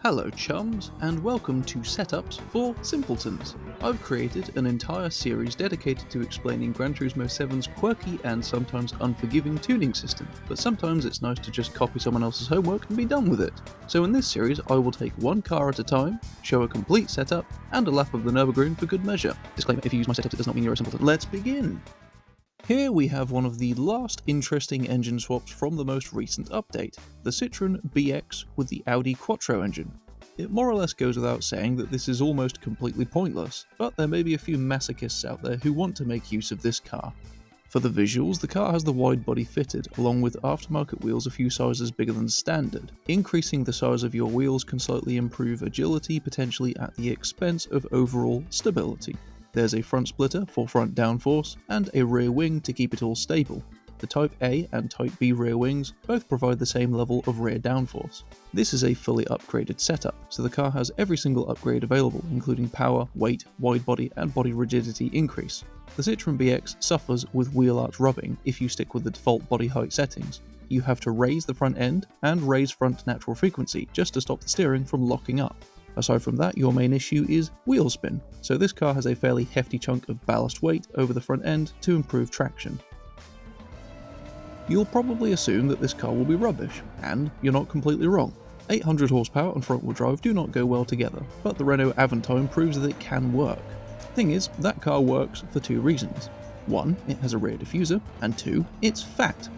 Hello chums, and welcome to Setups for Simpletons. I've created an entire series dedicated to explaining Gran Turismo 7's quirky and sometimes unforgiving tuning system, but sometimes it's nice to just copy someone else's homework and be done with it. So in this series I will take one car at a time, show a complete setup, and a lap of the Nürburgring for good measure. Disclaimer, if you use my setup it does not mean you're a simpleton. Let's begin! Here we have one of the last interesting engine swaps from the most recent update, the Citroen BX with the Audi Quauttro engine. It more or less goes without saying that this is almost completely pointless, but there may be a few masochists out there who want to make use of this car. For the visuals, the car has the wide body fitted, along with aftermarket wheels a few sizes bigger than standard. Increasing the size of your wheels can slightly improve agility, potentially at the expense of overall stability. There's a front splitter for front downforce, and a rear wing to keep it all stable. The Type A and Type B rear wings both provide the same level of rear downforce. This is a fully upgraded setup, so the car has every single upgrade available, including power, weight, wide body, and body rigidity increase. The Citroen BX suffers with wheel arch rubbing if you stick with the default body height settings. You have to raise the front end and raise front natural frequency just to stop the steering from locking up. Aside from that, your main issue is wheel spin, so this car has a fairly hefty chunk of ballast weight over the front end to improve traction. You'll probably assume that this car will be rubbish, and you're not completely wrong. 800 horsepower and front-wheel drive do not go well together, but the Renault Aventime proves that it can work. Thing is, that car works for two reasons. One, it has a rear diffuser, and two, it's fat.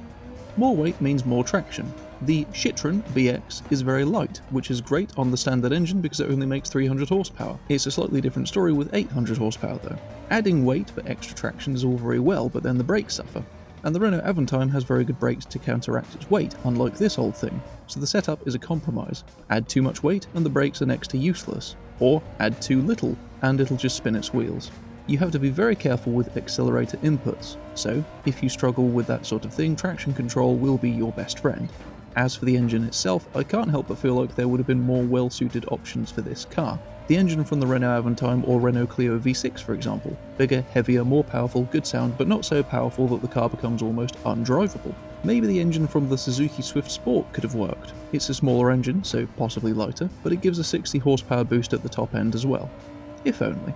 More weight means more traction. The Citroen BX is very light, which is great on the standard engine because it only makes 300 horsepower. It's a slightly different story with 800 horsepower though. Adding weight for extra traction is all very well, but then the brakes suffer. And the Renault Aventime has very good brakes to counteract its weight, unlike this old thing. So the setup is a compromise. Add too much weight and the brakes are next to useless. Or add too little and it'll just spin its wheels. You have to be very careful with accelerator inputs, so if you struggle with that sort of thing, traction control will be your best friend. As for the engine itself, I can't help but feel like there would have been more well-suited options for this car. The engine from the Renault Aventime or Renault Clio V6 for example. Bigger, heavier, more powerful, good sound, but not so powerful that the car becomes almost undrivable. Maybe the engine from the Suzuki Swift Sport could have worked. It's a smaller engine, so possibly lighter, but it gives a 60 horsepower boost at the top end as well. If only.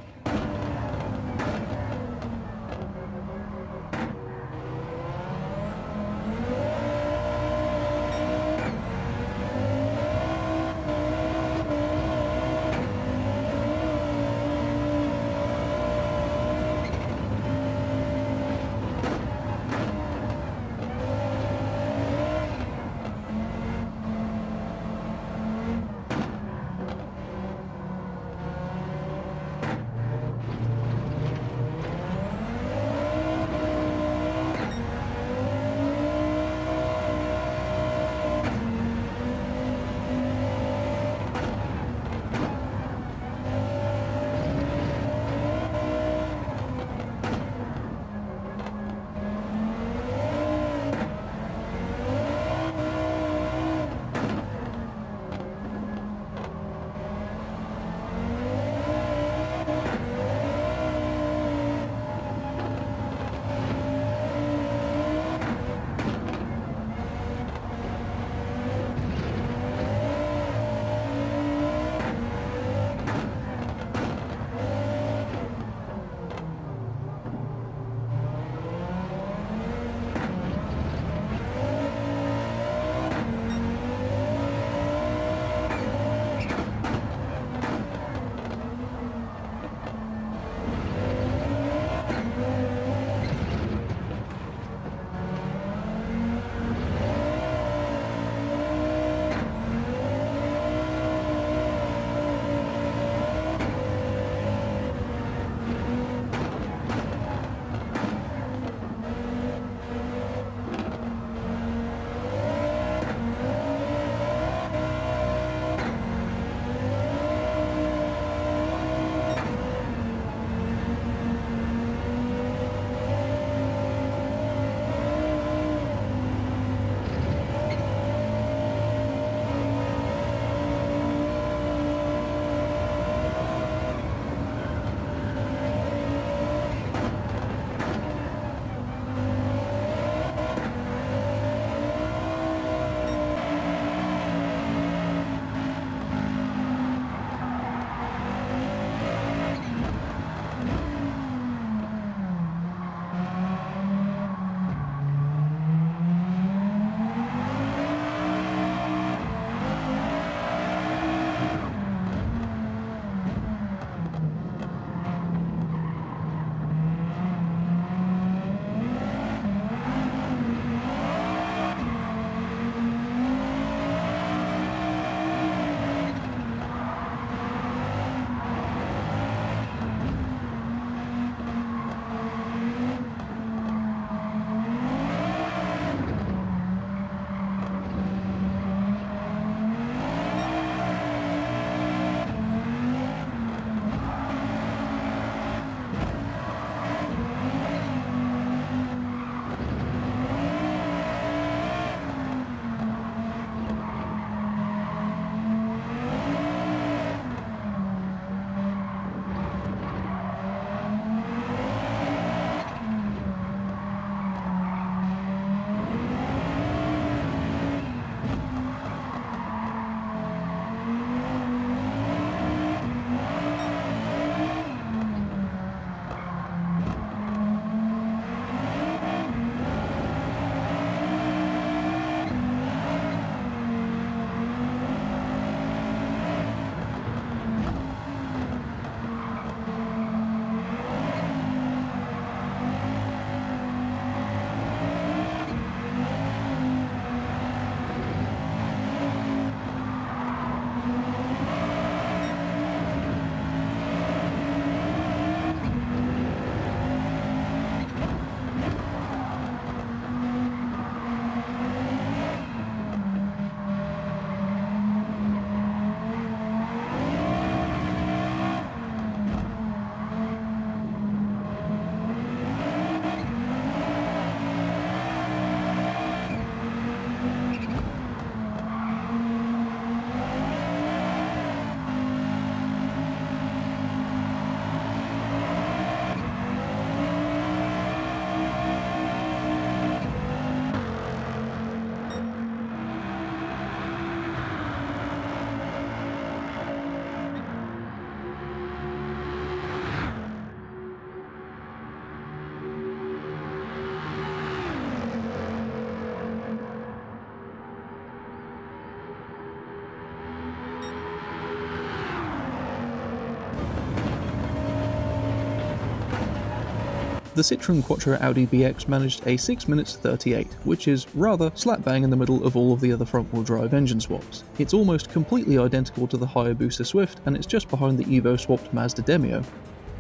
The Citroen Quattro Audi BX managed a 6 minutes 38, which is rather slap bang in the middle of all of the other front-wheel drive engine swaps. It's almost completely identical to the Hayabusa Swift, and it's just behind the Evo swapped Mazda Demio.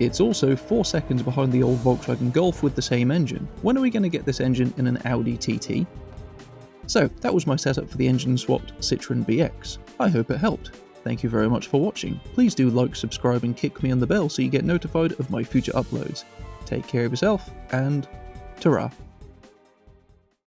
It's also 4 seconds behind the old Volkswagen Golf with the same engine. When are we going to get this engine in an Audi TT? So, that was my setup for the engine swapped Citroen BX. I hope it helped. Thank you very much for watching. Please do like, subscribe and kick me on the bell so you get notified of my future uploads. Take care of yourself, and ta-ra.